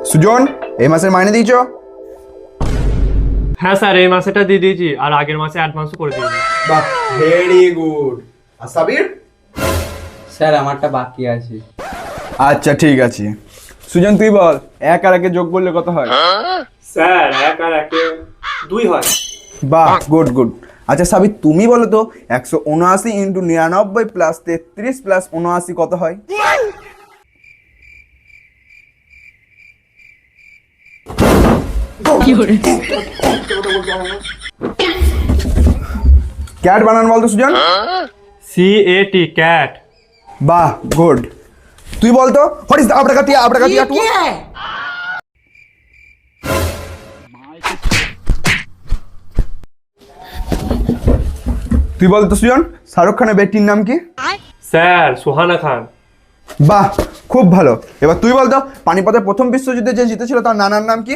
সুজন, এই মাসের মাইনে দিয়েছো? হ্যাঁ স্যার, এই মাসেটা দিয়ে দিয়েছি আর আগের মাসে অ্যাডভান্সও করে দিয়েছি। বাহ, ভেরি গুড। আর সাবির? স্যার আমারটা বাকি আছে। আচ্ছা ঠিক আছে। সুজন তুই বল, 1 আর 1 যোগ করলে কত হয়? স্যার 1 আর 1 2 হয়। বাহ, গুড গুড। আচ্ছা সাবির তুমি বলো তো, 179 ইন্টু 99 প্লাস 33 প্লাস 79 কত হয়? ক্যাট বানান বলতো সুজন। CAT cat. বাহ, গুড। তুই বলতো, হোয়াট ইজ দ্য আবরাকাতিয়া আবরাকাতিয়া টু? তুই বলতো সুজন, শাহরুখ খানের বেটির নাম কি? স্যার সুহানা খান। বাহ, খুব ভালো। এবার তুই বলতো, পানিপথের প্রথম বিশ্বযুদ্ধে যে জিতেছিল তার নানার নাম কি?